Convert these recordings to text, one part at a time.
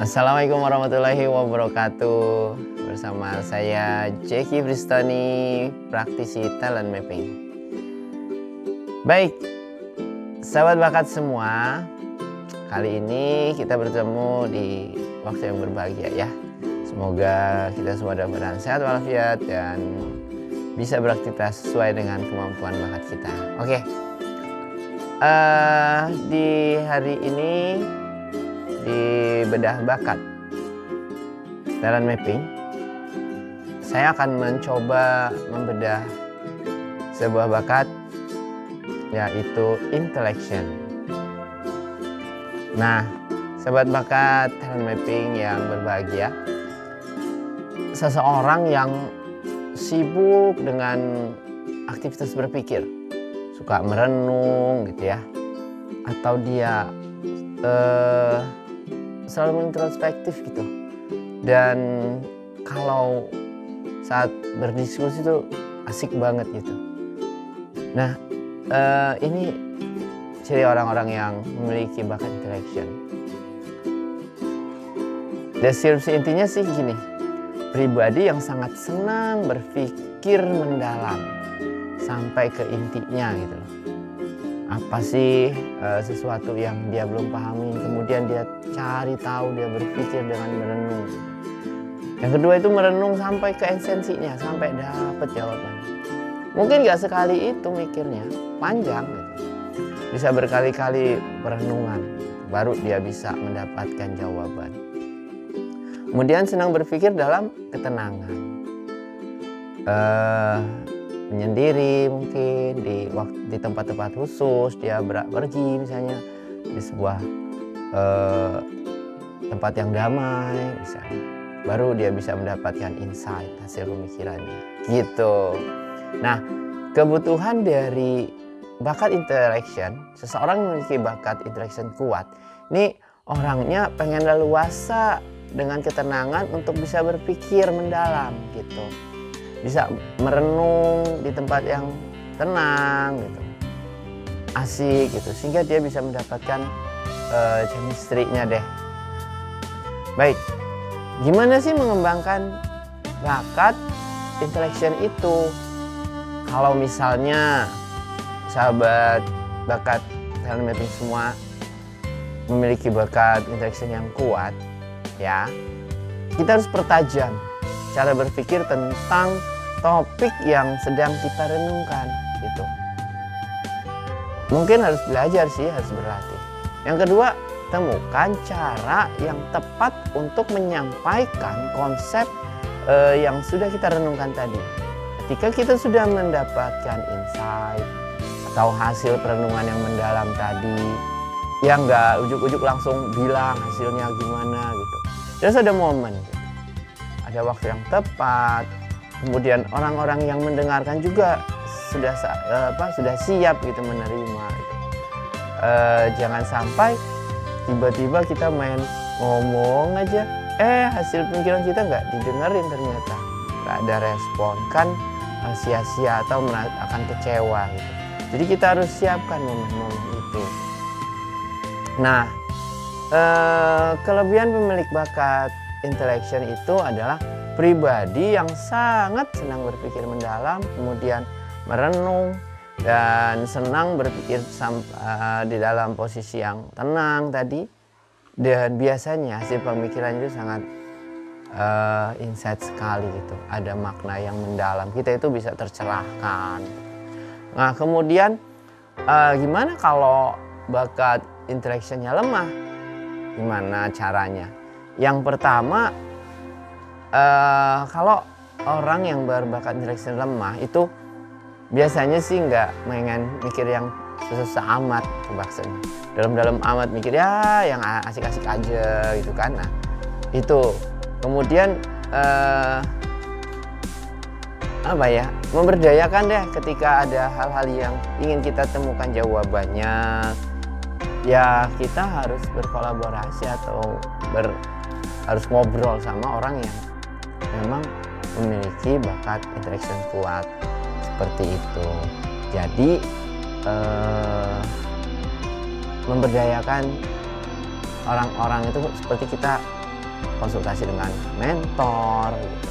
Assalamualaikum warahmatullahi wabarakatuh. Bersama saya Jeki Bristoni, praktisi talent mapping. Baik, sahabat bakat semua, kali ini kita bertemu di waktu yang berbahagia ya. Semoga kita semua dalam sehat walafiat dan bisa beraktivitas sesuai dengan kemampuan bakat kita. Oke, di hari ini di bedah bakat talent mapping, saya akan mencoba membedah sebuah bakat yaitu intellection. Nah, sahabat bakat talent mapping yang berbahagia, seseorang yang sibuk dengan aktivitas berpikir, suka merenung gitu ya, atau dia selalu introspektif gitu, dan kalau saat berdiskusi itu asik banget gitu. Nah, ini ciri orang-orang yang memiliki bakat intellection. Deskripsi intinya sih gini, pribadi yang sangat senang berpikir mendalam sampai ke intinya gitu loh. Apa sih sesuatu yang dia belum pahami, kemudian dia cari tahu, dia berpikir dengan merenung. Yang kedua itu merenung sampai ke esensinya, sampai dapat jawabannya. Mungkin gak sekali itu mikirnya, panjang gitu. Bisa berkali-kali perenungan, baru dia bisa mendapatkan jawaban. Kemudian senang berpikir dalam ketenangan, menyendiri mungkin di tempat-tempat khusus, dia pergi misalnya di sebuah tempat yang damai misalnya, baru dia bisa mendapatkan insight hasil pemikirannya gitu. Nah, kebutuhan dari bakat intellection, seseorang memiliki bakat intellection kuat, ini orangnya pengen leluasa dengan ketenangan untuk bisa berpikir mendalam gitu, bisa merenung di tempat yang tenang gitu, asik gitu, sehingga dia bisa mendapatkan chemistry-nya deh. Baik, gimana sih mengembangkan bakat intellection itu? Kalau misalnya sahabat bakat talent mapping semua memiliki bakat intellection yang kuat ya, kita harus pertajam cara berpikir tentang topik yang sedang kita renungkan gitu. Mungkin harus belajar sih, harus berlatih. Yang kedua, temukan cara yang tepat untuk menyampaikan konsep yang sudah kita renungkan tadi. Ketika kita sudah mendapatkan insight atau hasil perenungan yang mendalam tadi, ya nggak ujuk-ujuk langsung bilang hasilnya gimana gitu. Terus ada momen gitu, ada waktu yang tepat, kemudian orang-orang yang mendengarkan juga sudah siap gitu menerima gitu. Jangan sampai tiba-tiba kita main ngomong aja, hasil pemikiran kita nggak didengerin, ternyata nggak ada respon, kan sia-sia atau akan kecewa gitu. Jadi kita harus siapkan momen-momen itu. Nah, kelebihan pemilik bakat intellection itu adalah pribadi yang sangat senang berpikir mendalam, kemudian merenung dan senang berpikir di dalam posisi yang tenang tadi, dan biasanya hasil pemikiran itu sangat insight sekali gitu, ada makna yang mendalam, kita itu bisa tercerahkan. Nah, kemudian gimana kalau bakat intellectionnya lemah? Gimana caranya? Yang pertama, kalau orang yang berbakat intellection lemah itu biasanya sih nggak pengen mikir yang susah amat, maksudnya dalam-dalam amat mikir ya yang asik-asik aja gitu kan. Nah, itu kemudian memberdayakan deh ketika ada hal-hal yang ingin kita temukan jawabannya, ya kita harus berkolaborasi atau harus ngobrol sama orang yang memang memiliki bakat intellection kuat seperti itu. Jadi memberdayakan orang-orang itu seperti kita konsultasi dengan mentor gitu.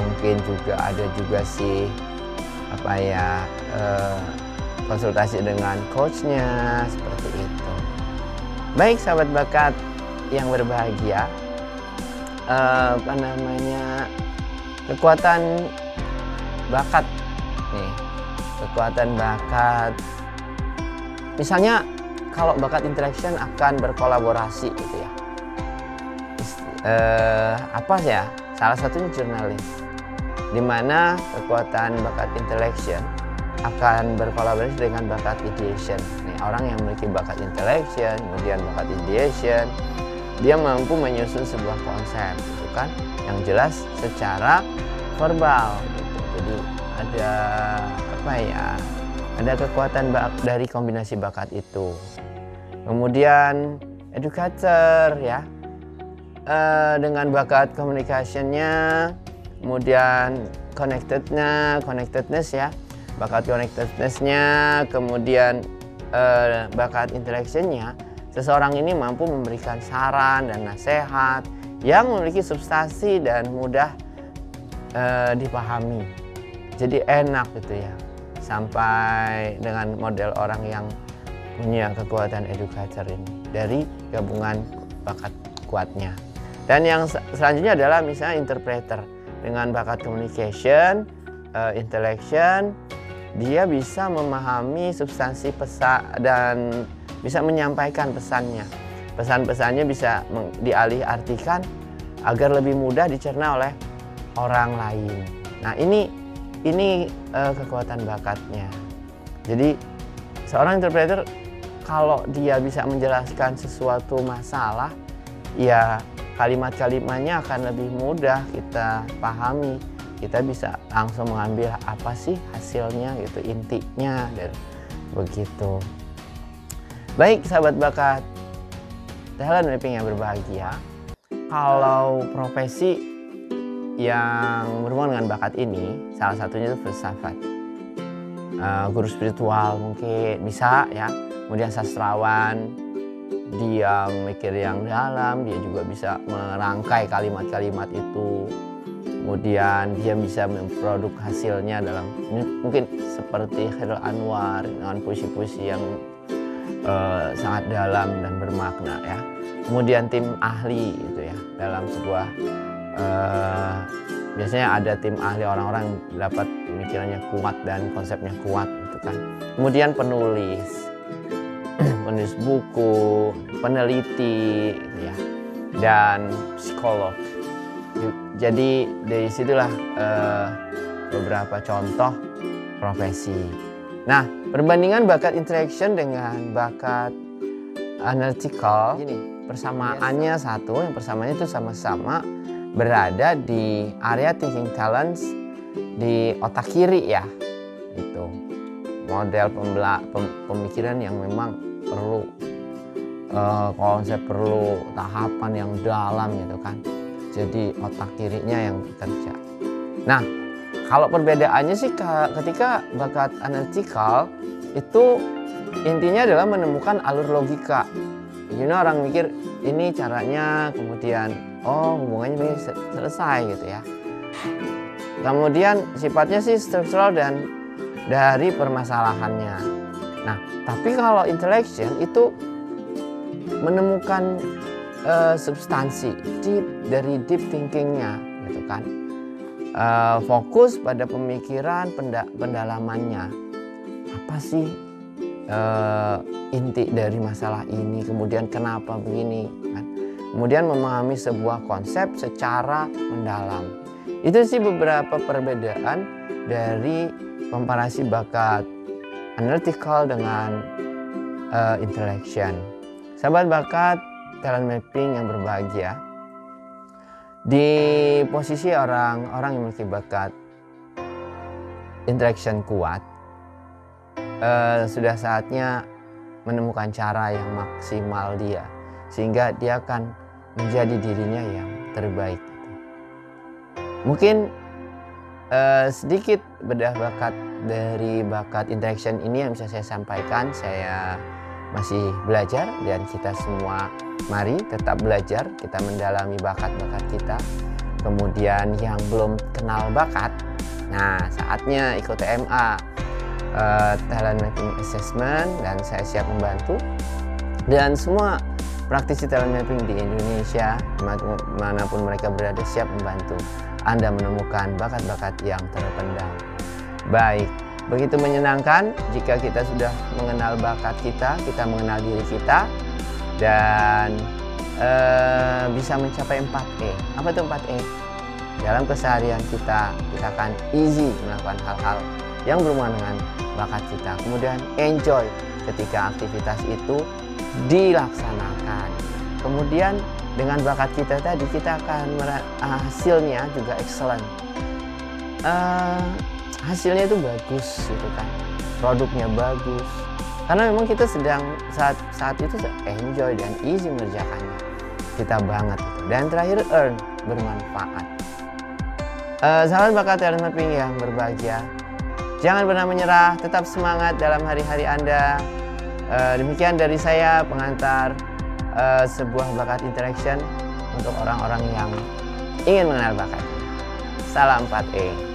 Mungkin juga ada juga sih konsultasi dengan coachnya seperti itu. Baik sahabat bakat yang berbahagia, kekuatan bakat nih, kekuatan bakat. Misalnya kalau bakat interaction akan berkolaborasi gitu ya. Salah satunya jurnalis, di mana kekuatan bakat intellection akan berkolaborasi dengan bakat ideation. Nih, orang yang memiliki bakat intellection, kemudian bakat ideation, dia mampu menyusun sebuah konsep, gitu kan, yang jelas secara verbal. Gitu. Jadi ada kekuatan dari kombinasi bakat itu. Kemudian educator ya, dengan bakat communication-nya, kemudian connectedness ya, bakat connectedness-nya, kemudian bakat interaction-nya, seseorang ini mampu memberikan saran dan nasihat yang memiliki substansi dan mudah dipahami. Jadi enak gitu ya, sampai dengan model orang yang punya kekuatan educator ini dari gabungan bakat kuatnya. Dan yang selanjutnya adalah misalnya interpreter dengan bakat communication, intellection, dia bisa memahami substansi pesan dan bisa menyampaikan pesannya. Pesan-pesannya bisa dialih-artikan agar lebih mudah dicerna oleh orang lain. Nah, ini kekuatan bakatnya. Jadi seorang interpreter kalau dia bisa menjelaskan sesuatu masalah, ya kalimat-kalimatnya akan lebih mudah kita pahami. Kita bisa langsung mengambil apa sih hasilnya gitu, intinya, dan begitu. Baik sahabat bakat talent mapping yang berbahagia, kalau profesi yang berhubungan dengan bakat ini, salah satunya itu filsafat, guru spiritual mungkin bisa ya, kemudian sastrawan, dia memikir yang dalam, dia juga bisa merangkai kalimat-kalimat itu, kemudian dia bisa memproduk hasilnya dalam mungkin seperti Khairul Anwar dengan puisi-puisi yang sangat dalam dan bermakna ya. Kemudian tim ahli gitu ya, dalam sebuah biasanya ada tim ahli, orang-orang yang dapat pemikirannya kuat dan konsepnya kuat gitu kan. Kemudian penulis buku, peneliti gitu ya, dan psikolog. Jadi dari situlah beberapa contoh profesi. Nah, perbandingan bakat interaction dengan bakat analytical ini persamaannya satu, yang persamaannya itu sama-sama berada di area thinking talents di otak kiri ya, itu model pemikiran yang memang perlu konsep, perlu tahapan yang dalam gitu kan. Jadi otak kirinya yang bekerja. Nah, kalau perbedaannya sih ketika bakat analytical itu intinya adalah menemukan alur logika. Jadi orang mikir ini caranya, kemudian hubungannya selesai gitu ya. Kemudian sifatnya sih struktural dan dari permasalahannya. Nah, tapi kalau intellection itu menemukan substansi dari deep thinkingnya gitu kan. Fokus pada pemikiran, pendalamannya. Apa sih inti dari masalah ini, kemudian kenapa begini kan? Kemudian memahami sebuah konsep secara mendalam. Itu sih beberapa perbedaan dari komparasi bakat analytical dengan intellection. Sahabat bakat talent mapping yang berbahagia, di posisi orang-orang yang memiliki bakat interaction kuat, sudah saatnya menemukan cara yang maksimal dia, sehingga dia akan menjadi dirinya yang terbaik. Mungkin sedikit bedah bakat dari bakat interaction ini yang bisa saya sampaikan. Saya masih belajar, dan kita semua mari tetap belajar, kita mendalami bakat-bakat kita. Kemudian yang belum kenal bakat, nah saatnya ikut TMA, Talent Mapping Assessment, dan saya siap membantu. Dan semua praktisi talent mapping di Indonesia, dimanapun mereka berada, siap membantu Anda menemukan bakat-bakat yang terpendam. Baik, begitu menyenangkan jika kita sudah mengenal bakat kita, kita mengenal diri kita, dan bisa mencapai 4E. Apa itu 4E? Dalam keseharian kita akan easy melakukan hal-hal yang berhubungan dengan bakat kita. Kemudian enjoy ketika aktivitas itu dilaksanakan. Kemudian dengan bakat kita tadi, kita akan hasilnya juga excellent. Hasilnya itu bagus gitu kan, produknya bagus, karena memang kita sedang saat itu enjoy dan easy mengerjakannya, kita banget gitu. Dan terakhir, earn, bermanfaat. Sahabat bakat talent mapping yang berbahagia, jangan pernah menyerah, tetap semangat dalam hari-hari Anda. Demikian dari saya, pengantar sebuah bakat interaction untuk orang-orang yang ingin mengenal bakatnya. Salam 4E.